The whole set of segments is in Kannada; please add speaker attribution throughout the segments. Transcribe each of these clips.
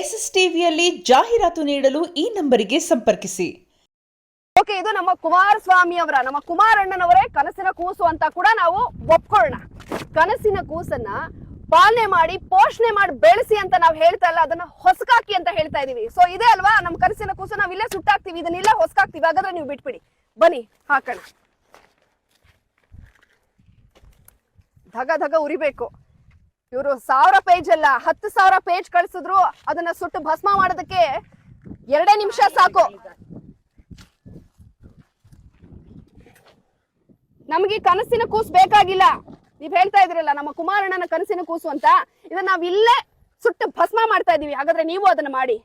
Speaker 1: ಎಸ್ಎಸ್ ಟಿವಿಯಲ್ಲಿ ಜಾಹೀರಾತು ನೀಡಲು ಈ ನಂಬರಿಗೆ ಸಂಪರ್ಕಿಸಿ.
Speaker 2: ಓಕೆ, ಇದು ನಮ್ಮ ಕುಮಾರಸ್ವಾಮಿ ಅವರ, ನಮ್ಮ ಕುಮಾರಣ್ಣನವರೇ ಕನಸಿನ ಕೂಸು ಅಂತ ಕೂಡ ನಾವು ಒಪ್ಕೊಳ್ಳೋಣ. ಕನಸಿನ ಕೂಸನ್ನ ಪಾಲನೆ ಮಾಡಿ ಪೋಷಣೆ ಮಾಡಿ ಬೆಳೆಸಿ ಅಂತ ನಾವು ಹೇಳ್ತಾ ಇಲ್ಲ, ಅದನ್ನ ಹೊಸಕಾಕಿ ಅಂತ ಹೇಳ್ತಾ ಇದೀವಿ. ಸೊ ಇದೇ ಅಲ್ವಾ ನಮ್ಮ ಕನಸಿನ ಕೂಸು, ನಾವ್ ಇಲ್ಲೇ ಸುಟ್ಟಾಕ್ತಿವಿ, ಇದನ್ನೆಲ್ಲ ಹೊಸಕಾಕ್ತಿವಿ. ಹಾಗಾದ್ರೆ ನೀವು ಬಿಟ್ಬಿಡಿ, ಬನ್ನಿ ಹಾಕೋಣ. ಧಗ ಧಗ ಉರಿಬೇಕು. ಇವರು 1000 ಪೇಜ್ ಅಲ್ಲ 10,000 ಪೇಜ್ ಕಳಿಸಿದ್ರು ಅದನ್ನ ಸುಟ್ಟು ಭಸ್ಮ ಮಾಡೋದಕ್ಕೆ 2 ನಿಮಿಷ ಸಾಕು. ನಮ್ಗೆ ಕನಸಿನ ಕೂಸು ಬೇಕಾಗಿಲ್ಲ. ನೀವ್ ಹೇಳ್ತಾ ಇದ್ರಲ್ಲ ನಮ್ಮ ಕುಮಾರಣ್ಣನ ಕನಸಿನ ಕೂಸು ಅಂತ, ಇದನ್ನ ನಾವ್ ಇಲ್ಲೇ ಸುಟ್ಟು ಭಸ್ಮ ಮಾಡ್ತಾ ಇದೀವಿ. ಹಾಗಾದ್ರೆ ನೀವು ಅದನ್ನ ಮಾಡಿ,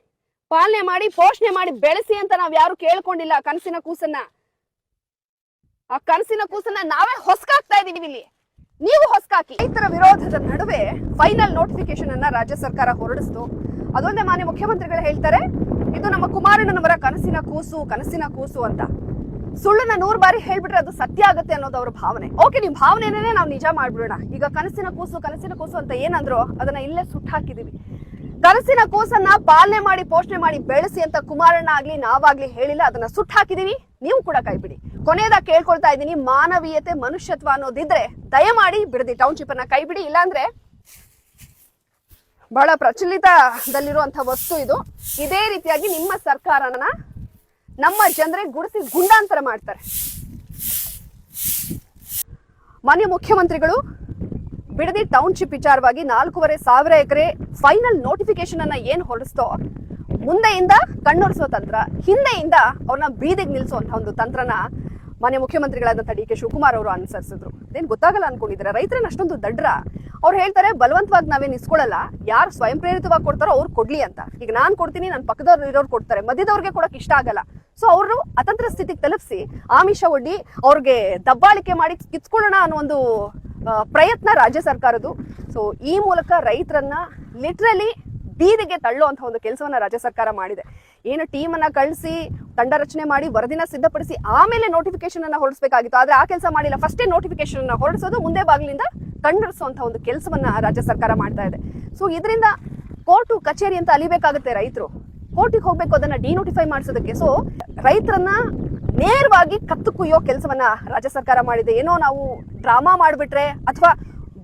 Speaker 2: ಪಾಲನೆ ಮಾಡಿ ಪೋಷಣೆ ಮಾಡಿ ಬೆಳೆಸಿ ಅಂತ ನಾವ್ ಯಾರು ಕೇಳ್ಕೊಂಡಿಲ್ಲ. ಕನಸಿನ ಕೂಸನ್ನ, ಆ ಕನಸಿನ ಕೂಸನ್ನ ನಾವೇ ಹೊಸಕಾಗ್ತಾ ಇದೀವಿ ಇಲ್ಲಿ, ನೀವು ಹೊಸಕಾಕಿ. ರೈತರ ವಿರೋಧದ ನಡುವೆ ಫೈನಲ್ ನೋಟಿಫಿಕೇಶನ್ ಅನ್ನ ರಾಜ್ಯ ಸರ್ಕಾರ ಹೊರಡಿಸ್ತು. ಅದೊಂದೇ ಮಾನ್ಯ ಮುಖ್ಯಮಂತ್ರಿಗಳು ಹೇಳ್ತಾರೆ, ಇದು ನಮ್ಮ ಕುಮಾರಣ್ಣನವರ ಕನಸಿನ ಕೂಸು ಅಂತ. ಸುಳ್ಳನ್ನ 100 ಬಾರಿ ಹೇಳ್ಬಿಟ್ರೆ ಅದು ಸತ್ಯ ಆಗುತ್ತೆ ಅನ್ನೋದು ಅವ್ರ ಭಾವನೆ. ಓಕೆ, ನಿಮ್ ಭಾವನೆನೇ ನಾವು ನಿಜ ಮಾಡ್ಬಿಡೋಣ. ಈಗ ಕನಸಿನ ಕೂಸು ಅಂತ ಏನಂದ್ರು ಅದನ್ನ ಇಲ್ಲೇ ಸುಟ್ಟು ಹಾಕಿದೀವಿ. ಕನಸಿನ ಕೂಸನ್ನ ಪಾಲನೆ ಮಾಡಿ ಪೋಷಣೆ ಮಾಡಿ ಬೆಳೆಸಿ ಅಂತ ಕುಮಾರಣ್ಣ ಆಗ್ಲಿ ನಾವಾಗ್ಲಿ ಹೇಳಿಲ್ಲ, ಅದನ್ನ ಸುಟ್ಟು ಹಾಕಿದೀವಿ. ನೀವು ಕೂಡ ಕೈಬಿಡಿ. ಕೊನೆಯದಾಗ ಕೇಳ್ಕೊಳ್ತಾ ಇದ್ದೀನಿ, ಮಾನವೀಯತೆ ಮನುಷ್ಯತ್ವ ಅನ್ನೋದಿದ್ರೆ ದಯಮಾಡಿ ಬಿಡದಿ ಟೌನ್ಶಿಪ್ ಅನ್ನ ಕೈಬಿಡಿ. ಇಲ್ಲಾಂದ್ರೆ ಬಹಳ ಪ್ರಚಲಿತದಲ್ಲಿರುವಂತ ವಸ್ತು ಇದು. ಇದೇ ರೀತಿಯಾಗಿ ನಿಮ್ಮ ಸರ್ಕಾರನ ನಮ್ಮ ಜನರಿಗೆ ಗುಡಿಸಿ ಗುಂಡಾಂತರ ಮಾಡ್ತಾರೆ. ಮಾನ್ಯ ಮುಖ್ಯಮಂತ್ರಿಗಳು ಬಿಡದಿ ಟೌನ್ಶಿಪ್ ವಿಚಾರವಾಗಿ 4,500 ಎಕರೆ ಫೈನಲ್ ನೋಟಿಫಿಕೇಶನ್ ಅನ್ನ ಏನ್ ಹೊರಡಿಸ್ತೋ, ಮುಂದೆಯಿಂದ ಕಣ್ಣೊರೆಸೋ ತಂತ್ರ, ಹಿಂದೆಯಿಂದ ಅವ್ರನ್ನ ಬೀದಿಗೆ ನಿಲ್ಸುವಂತ ಒಂದು ತಂತ್ರನ ಮಾನ್ಯ ಮುಖ್ಯಮಂತ್ರಿಗಳಾದಂಥ ಡಿ ಕೆ ಶಿವಕುಮಾರ್ ಅವರು ಅನುಸರಿಸಿದ್ರು. ಅದೇನ್ ಗೊತ್ತಾಗಲ್ಲ ಅನ್ಕೊಂಡಿದ್ರೆ, ರೈತರನ್ನ ಅಷ್ಟೊಂದು ದಡ್ರ. ಅವ್ರು ಹೇಳ್ತಾರೆ ಬಲವಂತವಾಗಿ ನಾವೇನ್ ಇಸ್ಕೊಳ್ಳಲ್ಲ, ಯಾರು ಸ್ವಯಂ ಪ್ರೇರಿತವಾಗಿ ಕೊಡ್ತಾರೋ ಅವ್ರು ಕೊಡ್ಲಿ ಅಂತ. ಈಗ ನಾನ್ ಕೊಡ್ತೀನಿ, ನನ್ನ ಪಕ್ಕದವ್ರು ಇರೋರು ಕೊಡ್ತಾರೆ, ಮಧ್ಯದವ್ರಿಗೆ ಕೊಡಕ್ ಇಷ್ಟ ಆಗಲ್ಲ. ಸೊ ಅವರು ಅತಂತ್ರ ಸ್ಥಿತಿಗೆ ತಲುಪಿಸಿ ಆಮಿಷ ಒಡ್ಡಿ ಅವ್ರಿಗೆ ದಬ್ಬಾಳಿಕೆ ಮಾಡಿ ಕಿತ್ಕೊಳ್ಳೋಣ ಅನ್ನೋ ಒಂದು ಪ್ರಯತ್ನ ರಾಜ್ಯ ಸರ್ಕಾರದ್ದು. ಸೊ ಈ ಮೂಲಕ ರೈತರನ್ನ ಲಿಟ್ರಲಿ ಬೀದಿಗೆ ತಳ್ಳುವಂತಹ ಒಂದು ಕೆಲಸವನ್ನ ರಾಜ್ಯ ಸರ್ಕಾರ ಮಾಡಿದೆ. ಏನು ಟೀಮ್ ಅನ್ನ ಕಳಿಸಿ ತಂಡ ರಚನೆ ಮಾಡಿ ವರದಿನ ಸಿದ್ಧಪಡಿಸಿ ಆಮೇಲೆ ನೋಟಿಫಿಕೇಶನ್ ಅನ್ನ ಹೊರಡಿಸಬೇಕಾಗಿತ್ತು, ಆದ್ರೆ ಆ ಕೆಲಸ ಮಾಡಿಲ್ಲ. ಫಸ್ಟೇ ನೋಟಿಫಿಕೇಶನ್ ಅನ್ನ ಹೊರಡಿಸೋದು, ಮುಂದೆ ಬಾಗಿಲಿಂದ ಕಣ್ಣರಿಸುವಂತಹ ಒಂದು ಕೆಲಸವನ್ನ ರಾಜ್ಯ ಸರ್ಕಾರ ಮಾಡ್ತಾ ಇದೆ. ಸೊ ಇದರಿಂದ ಕೋರ್ಟು ಕಚೇರಿ ಅಂತ ಅಲಿಬೇಕಾಗುತ್ತೆ ರೈತರು. ಕೋರ್ಟಿಗೆ ಹೋಗ್ಬೇಕು ಅದನ್ನ ಡಿನೋಟಿಫೈ ಮಾಡಿಸೋದಕ್ಕೆ. ಸೊ ರೈತರನ್ನ ನೇರವಾಗಿ ಕತ್ತು ಕುಯ್ಯೋ ಕೆಲಸವನ್ನ ರಾಜ್ಯ ಸರ್ಕಾರ ಮಾಡಿದೆ. ಏನೋ ನಾವು ಡ್ರಾಮಾ ಮಾಡ್ಬಿಟ್ರೆ ಅಥವಾ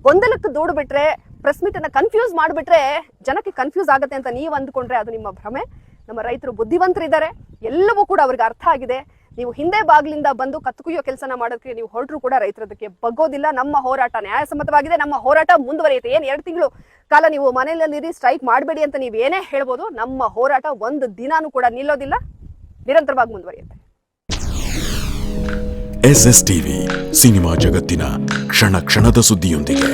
Speaker 2: ಗೊಂದಲಕ್ಕೆ ದೂಡ್ಬಿಟ್ರೆ, ಪ್ರೆಸ್ ಮೀಟ್ ಅನ್ನ ಕನ್ಫ್ಯೂಸ್ ಮಾಡ್ಬಿಟ್ರೆ ಜನಕ್ಕೆ ಕನ್ಫ್ಯೂಸ್ ಆಗುತ್ತೆ ಅಂತ ನೀವು ಅಂದ್ಕೊಂಡ್ರೆ ಅದು ನಿಮ್ಮ ಭ್ರಮೆ. ನಮ್ಮ ರೈತರು ಬುದ್ಧಿವಂತರಿದ್ದಾರೆ, ಎಲ್ಲವೂ ಕೂಡ ಅವ್ರಿಗೆ ಅರ್ಥ ಆಗಿದೆ. ನೀವು ಹಿಂದೆ ಬಾಗಿಲಿಂದ ಬಂದು ಕತ್ತುಕುಯ್ಯೋ ಕೆಲಸನ ಮಾಡೋದಕ್ಕೆ ನೀವು ಹೊರಟರು ಕೂಡ ರೈತರದಕ್ಕೆ ಬಗ್ಗೋದಿಲ್ಲ. ನಮ್ಮ ಹೋರಾಟ ನ್ಯಾಯಸಮ್ಮತವಾಗಿದೆ, ನಮ್ಮ ಹೋರಾಟ ಮುಂದುವರಿಯುತ್ತೆ. ಏನ್ 2 ತಿಂಗಳು ಕಾಲ ನೀವು ಮನೆಯಲ್ಲಿರಿ, ಸ್ಟ್ರೈಕ್ ಮಾಡಬೇಡಿ ಅಂತ ನೀವು ಏನೇ ಹೇಳ್ಬೋದು, ನಮ್ಮ ಹೋರಾಟ ಒಂದು ದಿನಾನೂ ಕೂಡ ನಿಲ್ಲೋದಿಲ್ಲ, ನಿರಂತರವಾಗಿ ಮುಂದುವರಿಯುತ್ತೆ.
Speaker 3: ಎಸ್ಎಸ್ ಟಿವಿ, ಸಿನಿಮಾ ಜಗತ್ತಿನ ಕ್ಷಣ ಕ್ಷಣದ ಸುದ್ದಿಯೊಂದಿಗೆ.